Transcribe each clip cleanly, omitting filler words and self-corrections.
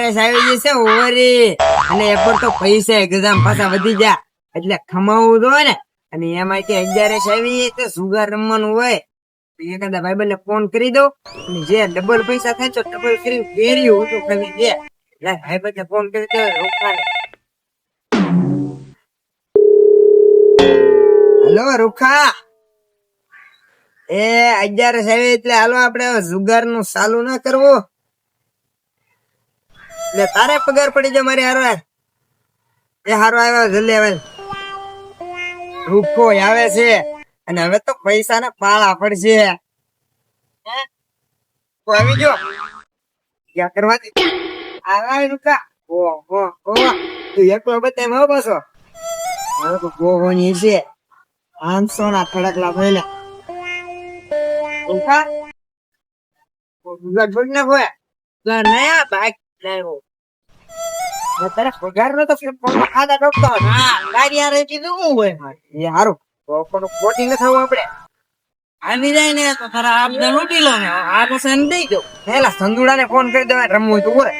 11 આવી જશે ઓરી, અને એપર તો પૈસા એકદમ પાછા વધી જા એટલે ખમાવું તો ને. અને એમાં કે 11 આવી તો સુગર રમવાનું હોય, એકાદા ભાઈબંધને ફોન કરી દો, અને જે ડબલ પૈસા થાય તો ડબલ કરી ફેર્યું તો ખરી દે. ભાઈબંધને ફોન કરી દો રૂખાને. હલો રૂખા, એ 11 આવી એટલે હાલો આપડે જુગાર નું ચાલુ ના કરવું. એટલે તારે પગાર પડી જાય મારી હારો. એ હારો આવ્યો જલ્દી આવે. રૂખો આવે છે અને હવે તો પૈસા ના પાળા પડશે. તો આવી જો ક્યાં કરવા આવે રૂખા. ઓહો તું એકલો બતાય હો પાછો. હવે તો ગોગોની છે 500 ના ખડકલા ભરેલા. રૂખા ગુગા છોડ ના હોય નયા બાઈક લાવ્યો. તારે પગાર નો તો ખાધા ડોકતો ગાડી રે કીધું શું હોય એ હારું ખોટી ન થવું આપડે. આવી જાય ને તો તારા આપને લૂટી લો ને આ પસંદ દઈ દો. પેલા સંદુડા ને ફોન કરી દેવા રમવું તું બોલે.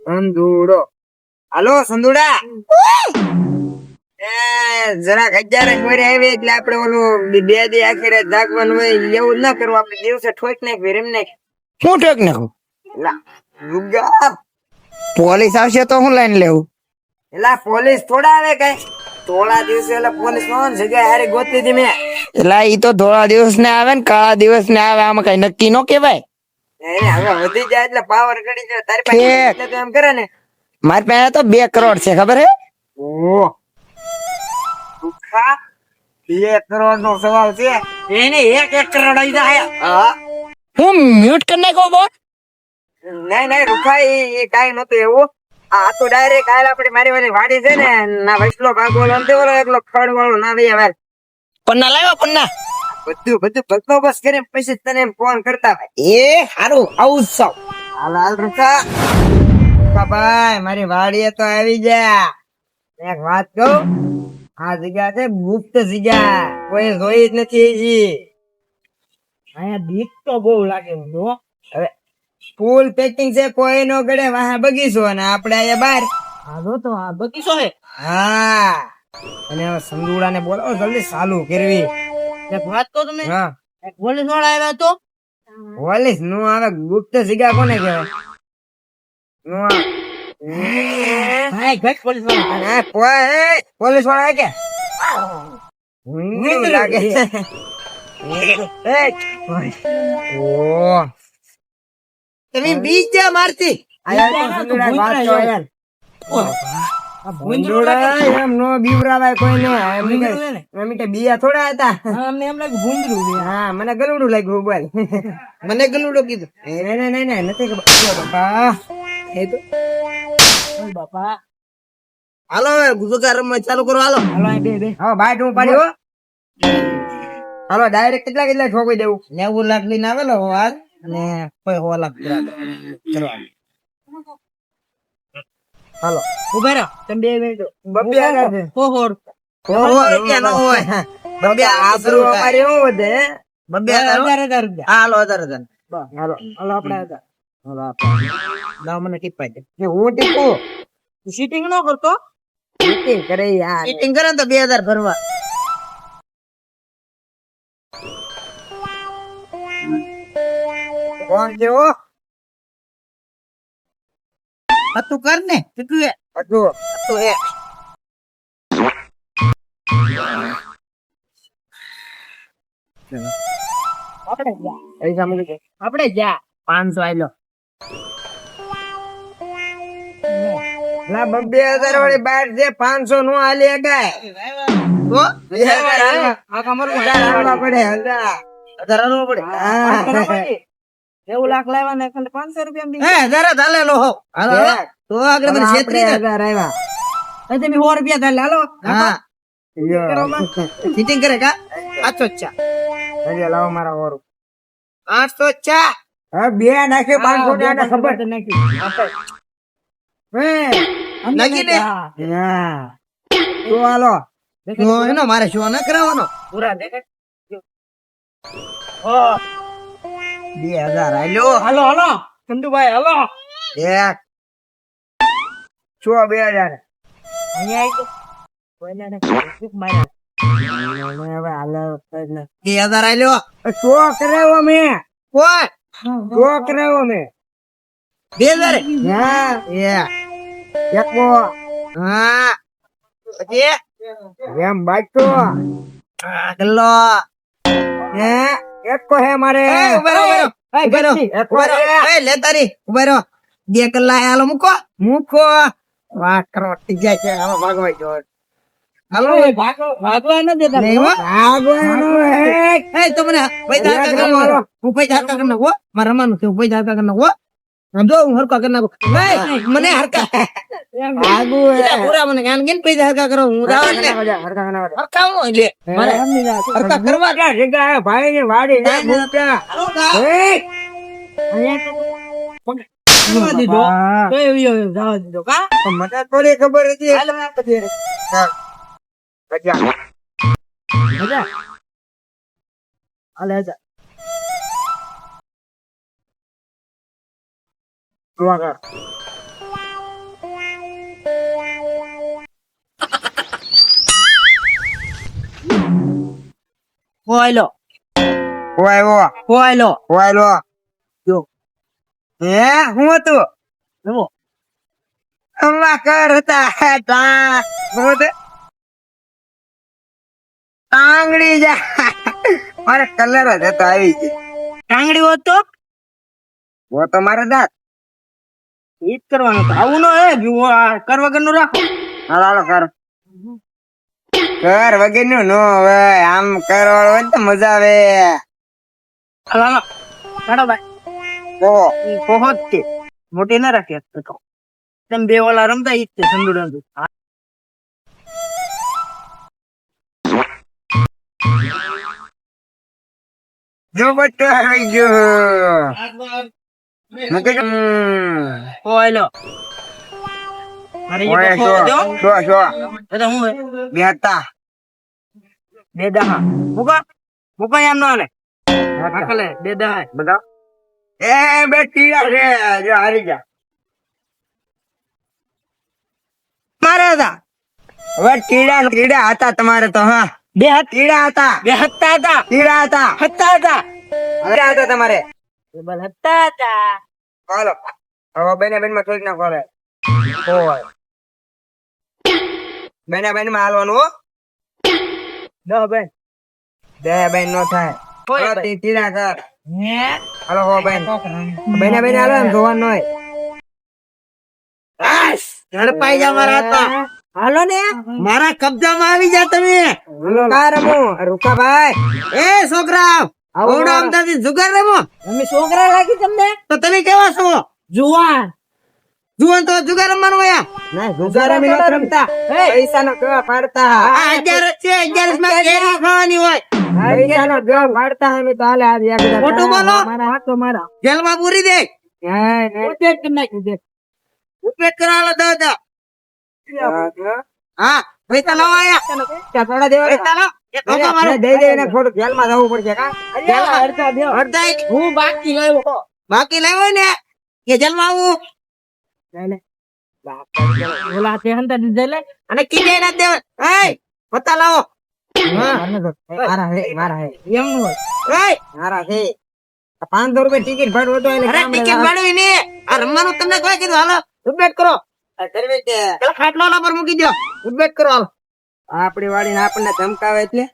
સંદુડો, હાલો સંદુડા. એ જરાક 11 કોરે આવી એટલે આપડે ઓલું 2 દી આખી રાત જાગવાનું હોય એવું ના કરવું. આપડે દિવસે ઠોક નાખ રેમ નાખ. શું ઠોક નાખું? જુગાર પોલીસ આવશે તો હું લઈને લેવું? એલા પોલીસ થોડા આવે કઈ થોડા દિવસે એટલે પોલીસ નો જગ્યા હારી ગોતી હતી મેં. એલા ઈ તો થોડા દિવસ ને આવે ને કાળા દિવસ ને આવે, આમાં કઈ નક્કી નો કેવાય. એને હવે વધી જાય એટલે પાવર ગડી જાય. તારી પાસે એટલે તો એમ કરે ને. મારી પાસે તો 2 કરોડ છે ખબર હે? ઓ દુખા 2 કરોડ નો સવાલ છે, એને 1 કરોડ આવી જાય. હા હું મ્યુટ કરી નાખ્યો બોલ. નહીં રૂખા એ કાઈ નતું એવું. આ તો ડાયરેક્ટ હાલ આપડે મારી વાળી વાડી છે ને ના વૈસલો ભાગ બોલો ઓલો એકલો ખડ વાળો ના દે. હવે પન્ના લાવ્યો પન્ના. બધું ભગતો બસ કરીને પછી તને ફોન કરતા હોય. એ હારું આવું સૌ. હાલ રૂખા ભાઈ મારી વાડીએ તો આવી જા. એક વાત કહું, આ જગ્યા છે ગુપ્ત જગ્યા, કોઈ જોઈ જ નથી હજી. અહીંયા બીક તો બહુ લાગે. હવે ફૂલ પેકિંગ છે, કોઈ નો ગળે વાહ બગીચો અને આપડે અહીંયા બહાર. હા તો આ બગીચો છે. હા અને સંદુડા ને બોલાવો જલ્દી ચાલુ કરવી. એક વાત કહું તમે, હા પોલીસ વાળા આવ્યા તો પોલીસ નો આવે. ગુપ્ત જગ્યા કોને કહેવાય? નો ભાઈ ઘટ પોલીસ વાળા. પોલીસ વાળા કે લાગે. તમે બીજા મારતી એમ નો બીવરાવાય કોઈને. બીયા થોડા હતા. એમ લાગે ભૂંદરું. હા મને ગલુડું લાગ્યું બોલ. મને ગલુડું કીધું. નહીં નથી બાપા. એ તો બાપા હાલો હવે ગુજુકાર રમવા ચાલુ કરો. હાલો હા બાઈટ હું પાડી હો. હાલો ડાયરેક્ટ કેટલા ઠોકી દેવું? 90 લાખ લઈને આવેલો વાત અને કોઈ 100 લાખ કરવા. હાલો ઉભા રહો તમે 2 મિનિટ. આબરૂ અમારી શું વધે? 1000 રૂપિયા. હાલો 1000. હાલો આપડે લાવ મને ટીપાઈ દે. હું ટીપું? સીટિંગ નો કરતો? સીટિંગ કરે યાર. સીટિંગ કરે તો 2000 ભરવા. કોણ છે ઓ? તું કર ને. કેટલું હે? તું હે આપડે જા 500 આયલો. 2000 વાળી બાર છે, 500 નો હાલી ગાય. એવું લાખ લાવ્યા ને 500 રૂપિયા તો આગળ મને 1000 આવ્યા. તમે 100 રૂપિયા થાય. હાલો ફિટિંગ કરે કા 800 લાવો મારા 800 હા 2 નાખે 500 ખબર નાખી દે. તો હાલો એનો મારે શું ના કરાવવાનો પૂરા દેખે 2000 હાલો ચંદુભાઈ હાલો. એક છો 2000 અહીંયા આવી કોઈને માર્યા હવે હાલ 2000 આલ્યો છો કરાવ્યો મેં કોઈ છો કરાવ્યો મેં 2000 હા એ એકવો હા પછી એમ બાજતો ગલ્લો હે એકકો હે મારે ઉભા રહો એકકો હે. લે તારી ઉભા રહો 2 કલાક હાલો મૂકો મૂકો વાહ કરો ટીજા છે આમાં ભાગવાય જો હાલો ભાગવા ન દેતા નહીં હો ભાગવાનો હે એ તો મને પૈસા હરકા કરી હાલો. નાખો હું પૈસા હરકા કરી નાખો મારે રમવાનું છે હું પૈસા હરકા કરી નાખો સમજો હું હરકા કરી નાખું મને હરકા ભાગુ હે પૂરા મને જ્ઞાન કેમ પૈસા હરકા કરો હું રાવણ ને હરકા હું એટલે મારે હરકા કરવા ક્યાં જગ્યા હે ભાઈ ની વાડી હે મૂક્યા હે જવા દીધો હા. તો એવી જવા દીધો કા તો મને થોડી ખબર હતી હાલ મને પછી ગજા મજા હાલે જા જોવા કર કોયલો ઓય કોયલો ઓયલો જો હે હું હતું જુઓ અમ્મા કર હતા તા બોધ આંગળી જા મારે કલર જ હતો આવી ગઈ ટાંગડી હોત તો વો તો મારે દાંત ઈ જ કરવાનું હતું. આવું નો હે જુઓ આ કર વગરનું રાખો હાલો હાલો કર વગર નું નો હવે આમ કરવાળો હોય ને તો મજા આવે હાલો હાલો કાઢો ભાઈ ઓ પોહોત કે મોટી ના રાખી તો તેમ બે ઓલા રમતા ઈ જ છે સંદુડન જો બટ્ટો આવી ગયો મૂકી દો. કોયલો મારે ઈ ઓય બખો દો શો એટલે હું હે બે હતા બે દહા મુકા મુકા એમ નો હાલે રાખલે બે દહા બધા એ બે ટીડા છે જો હારી જા મારે હતા હવે ટીડા હતા તમારે તો હા બે હાથ ટીડા હતા બે હત્તા હતા ટીડા હતા હત્તા હતા હવે હતા તમારે ટેબલ હત્તા હતા હાલો હવે બેને બેન માં થોડીક ના ખોલે હોય બેને બેન માં હાલવાનું હો દહ બેન બે બેન નો થાય હોય હાલો, ભાઈ. ટીડા કર હે હાલો હો બેન બેને બેન હાલો એમ જોવાનું હોય ઝડપાઈ જા મારા હાથમાં હાલો ને મારા કબજામાં આવી જા તમે કા રમો રૂકા ભાઈ એ છોકરા આવો ઓવડો મારા. અમદાવાદ જુગાર રમો અમે છોકરા લાગી તમને તો તમે કેવા છો જુવાન જુવાન તો જુગાર રમવાનું હોય ના જુગાર અમે નથી રમતા પૈસા નો કેવા પાડતા આ 11 છે 11 માં કેરી ખાવાની હોય પૈસા નો કેવા પાડતા અમે તો હાલે આજ એક હજાર. ખોટું બોલો. મારા હાથો મારા જેલમાં પૂરી દે હે, હે. ઉપયોગ કરી નાખી દે ઉપયોગ કરાવો દાદા હા પૈસા લાવો આયા ત્યાં થોડા દેવા પૈસા લાવો એ ધોકા મારો દઈ દે ને થોડું જેલમાં જવું પડશે કા જેલમાં અડધા એક હું બાકી લાવ્યો બાકી લાવ્યો ને કે જેલમાં આવું ઓલા તે હંતા દીધે લે અને કીધે ના દે એ પતા લાવો મારા હે મારા હે એમનું હોય એ મારા હે 500 રૂપિયા ટિકિટ ભાડું હતું એટલે અરે કામ ટિકિટ ભાડવી ને આ રમવાનું તમને કોઈ કીધું હાલો ઉભેટ કરો પેલા ખાટલો ઓલા પર મૂકી દો ઉભેટ કરો હાલો આપડી વાડી ને આપણને ધમકાવે એટલે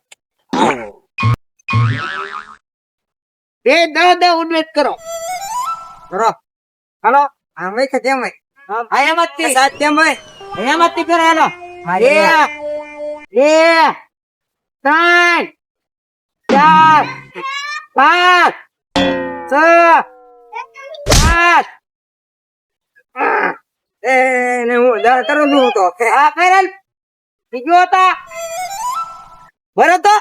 એ દો ઉભેટ કરો કરો હાલો આમ વઈ કે તેમ વઈ આયામતી સાત તેમ વઈ આયામતી કરો હાલો મારી બે 3 4 5 6 7 એ ને હું દર કરું છું તો આ ફેરલ બીજો હતા બરો તો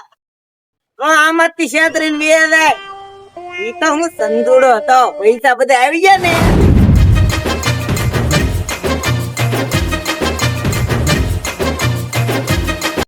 આમાંથી છેતરીને બે જાય ઈ તો હું સંદૂડો હતો પૈસા બધા આવી ગયા ને